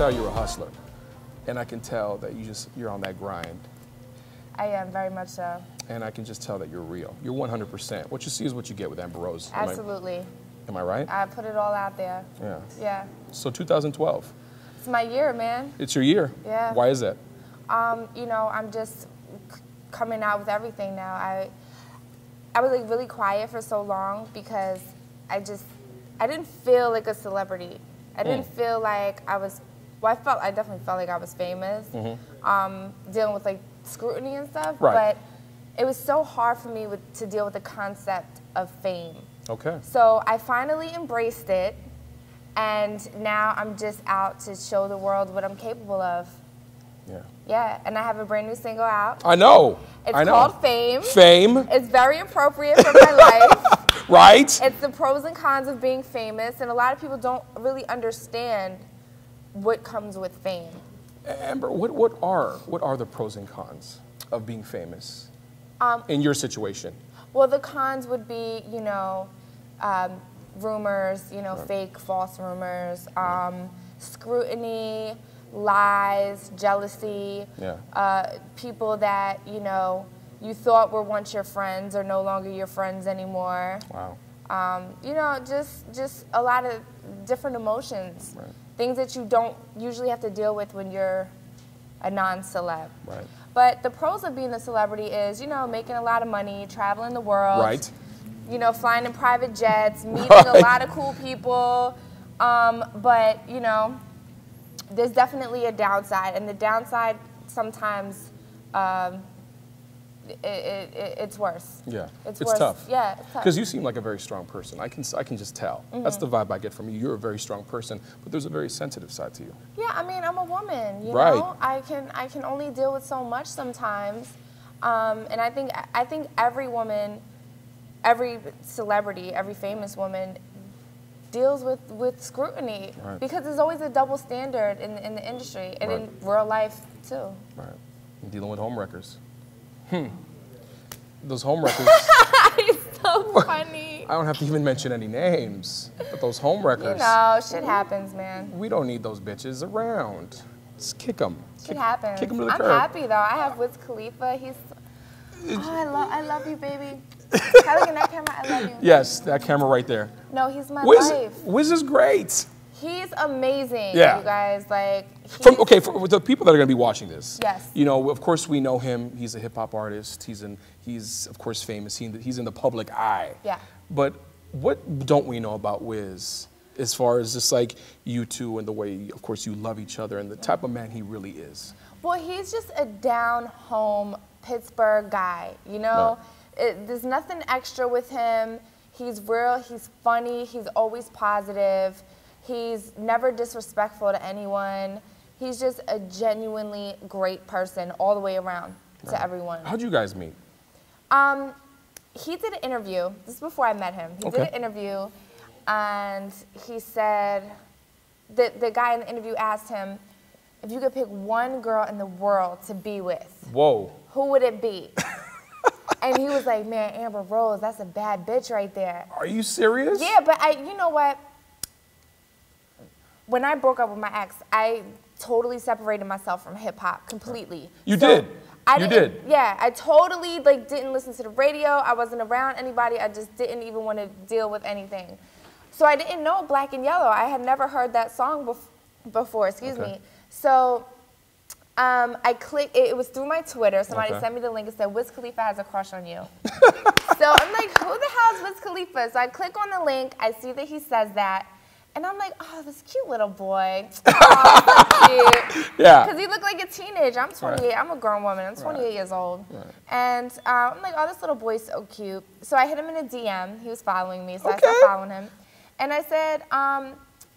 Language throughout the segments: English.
tell you're a hustler, and I can tell that you're on that grind. I am, very much so. And I can just tell that you're real. You're 100%. What you see is what you get with Amber Rose. Absolutely. Am I right? I put it all out there. Yeah. Yeah. So 2012. It's my year, man. It's your year? Yeah. Why is that? You know, I'm just coming out with everything now. I was like really quiet for so long because I didn't feel like a celebrity. I didn't feel like I was, well, I definitely felt like I was famous, dealing with like scrutiny and stuff, but it was so hard for me to deal with the concept of fame. Okay. So I finally embraced it, and now I'm just out to show the world what I'm capable of. Yeah. Yeah, and I have a brand new single out. I know. It's called Fame. Fame. It's very appropriate for my life. Right. It's the pros and cons of being famous, and a lot of people don't really understand what comes with fame. Amber, what are the pros and cons of being famous in your situation? Well, the cons would be, you know, rumors, you know, fake, false rumors, scrutiny, lies, jealousy, people that, you know, you thought were once your friends are no longer your friends anymore. Wow. You know, just a lot of different emotions, things that you don't usually have to deal with when you're a non-celeb. Right. But the pros of being a celebrity is, you know, making a lot of money, traveling the world. Right. You know, flying in private jets, meeting a lot of cool people. But, you know, there's definitely a downside. And the downside sometimes, it's worse. Yeah, it's worse. Tough. Yeah, it's tough. Because you seem like a very strong person. I can just tell. That's the vibe I get from you. You're a very strong person, but there's a very sensitive side to you. Yeah, I mean, I'm a woman. You know, I can only deal with so much sometimes, and I think every woman, every celebrity, every famous woman deals with scrutiny because there's always a double standard in the industry and in real life too. Right. I'm dealing with homewreckers. Those homewreckers. It's so funny. I don't have to even mention any names, but those homewreckers. You know, shit happens, man. We don't need those bitches around. Just kick them. Shit happens. Kick them to the curb. I'm happy though. I have Wiz Khalifa. I love you, baby. Can I look in that camera? I love you. Yes, that camera right there. No, he's my life. Wiz is great. He's amazing, you guys. Like, for the people that are going to be watching this, you know, of course we know him. He's a hip hop artist. He's of course famous. He's in the public eye. Yeah. But what don't we know about Wiz, as far as just like you two and the way, of course, you love each other and the type of man he really is? Well, he's just a down-home Pittsburgh guy. You know, there's nothing extra with him. He's real. He's funny. He's always positive. He's never disrespectful to anyone. He's just a genuinely great person all the way around to everyone. How'd you guys meet? He did an interview. This is before I met him. He did an interview, and he said, the guy in the interview asked him, if you could pick one girl in the world to be with, who would it be? And he was like, man, Amber Rose, that's a bad bitch right there. Are you serious? Yeah, but you know what? When I broke up with my ex, I totally separated myself from hip hop completely. You did? Yeah, I totally didn't listen to the radio. I wasn't around anybody. I just didn't even want to deal with anything. So I didn't know Black and Yellow. I had never heard that song before, excuse me. So I clicked, it was through my Twitter. Somebody sent me the link and said, Wiz Khalifa has a crush on you. So I'm like, who the hell is Wiz Khalifa? So I click on the link, I see that he says that. And I'm like, oh, this cute little boy. Oh, so cute. Yeah. Because he looked like a teenager. I'm 28. I'm a grown woman. I'm 28 years old. And I'm like, oh, this little boy's so cute. So I hit him in a DM. He was following me, so I started following him. And I said, I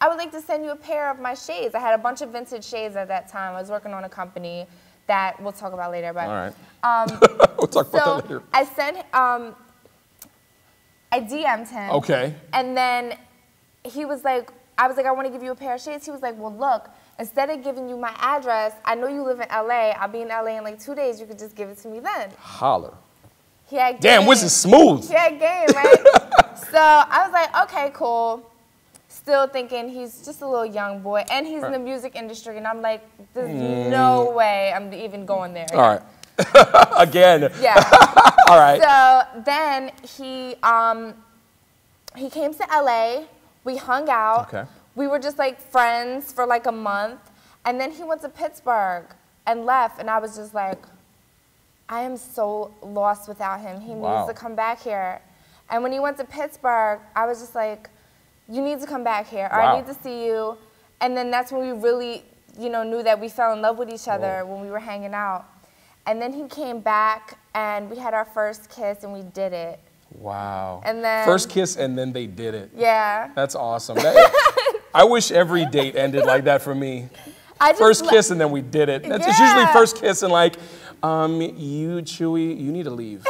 would like to send you a pair of my shades. I had a bunch of vintage shades at that time. I was working on a company that we'll talk about later. But, all right. We'll talk about that later. I sent, I DM'd him. Okay. And then he was like, I was like, I want to give you a pair of shades. He was like, well, look, instead of giving you my address, I know you live in LA. I'll be in LA in like 2 days. You could just give it to me then. Holler. He had game. Damn, Wiz is smooth. He had game, right? So I was like, okay, cool. still thinking he's just a little young boy, and he's in the music industry, and I'm like, there's no way I'm even going there. All right. Again. Yeah. All right. So then he came to LA. We hung out. Okay. We were just like friends for like a month, and then he went to Pittsburgh and left, and I was just like, I am so lost without him. He needs to come back here. And when he went to Pittsburgh, I was just like, you need to come back here, or I need to see you. And then that's when we really, knew that we fell in love with each other when we were hanging out. And then he came back, and we had our first kiss, and we did it. Wow. And then first kiss, and then they did it. Yeah. That's awesome. I wish every date ended like that for me. First kiss, and then we did it. It's usually first kiss, and like, you, Chuey, you need to leave.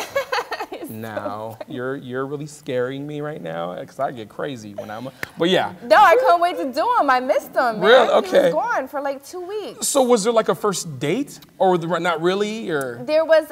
Now you're really scaring me right now because I get crazy when I'm. But yeah. No, I couldn't wait to do him. I missed him. Man. Really? Okay. He was gone for like 2 weeks. So was there like a first date, or not really, or? There was.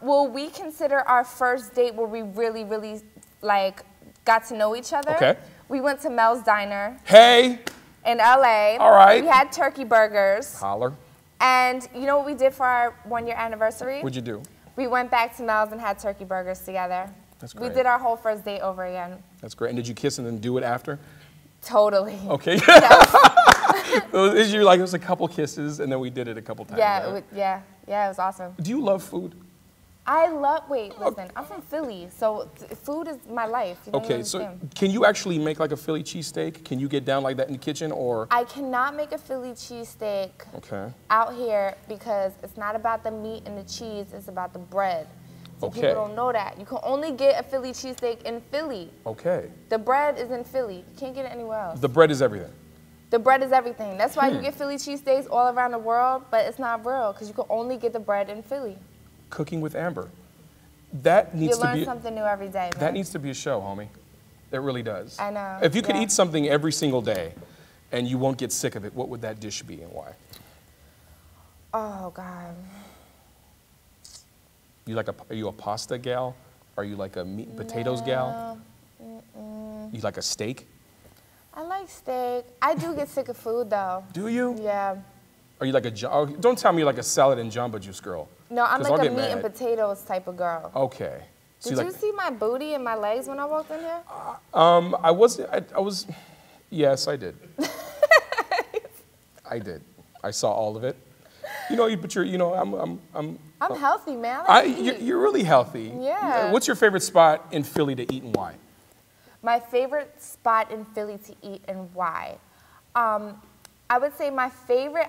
Well, we consider our first date where we really, really like got to know each other. Okay. We went to Mel's Diner. Hey. In LA. All right. We had turkey burgers. Holler. And you know what we did for our 1-year anniversary? What'd you do? We went back to Mel's and had turkey burgers together. That's great. We did our whole first date over again. That's great. And did you kiss and then do it after? Totally. Okay. It was a couple kisses, and then we did it a couple times. Yeah, right? Yeah, it was awesome. Do you love food? Listen, I'm from Philly, so food is my life. Okay, so can you actually make like a Philly cheesesteak? Can you get down like that in the kitchen, or? I cannot make a Philly cheesesteak out here because it's not about the meat and the cheese, it's about the bread. So people don't know that. You can only get a Philly cheesesteak in Philly. Okay. The bread is in Philly. You can't get it anywhere else. The bread is everything. The bread is everything. That's why you get Philly cheesesteaks all around the world, but it's not real because you can only get the bread in Philly. Cooking with Amber. That needs to be. You learn something new every day, man. That needs to be a show, homie. It really does. I know. If you could eat something every single day and you won't get sick of it, what would that dish be and why? Oh, God. Are you a pasta gal? Are you like a meat and potatoes gal? You like a steak? I like steak. I do get sick of food, though. Do you? Yeah. Are you like don't tell me you're like a salad and Jamba Juice girl. No, I'm like a meat and potatoes type of girl. Okay. So Did you see my booty and my legs when I walked in here? I was, yes, I did. I did. I saw all of it. But I'm healthy, man. You're really healthy. Yeah. What's your favorite spot in Philly to eat and why? My favorite spot in Philly to eat and why? I would say I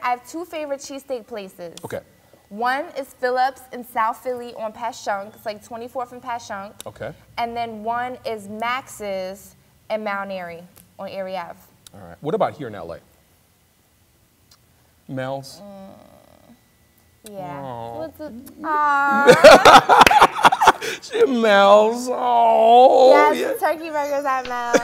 have 2 favorite cheesesteak places. Okay. One is Phillips in South Philly on Passyunk. It's like 24th and Passyunk. Okay. And then one is Max's in Mount Airy on Airy Ave. All right. What about here in LA? Mel's? Yeah. Oh. What's Mel's. Oh. Yes, turkey burgers at Mel's.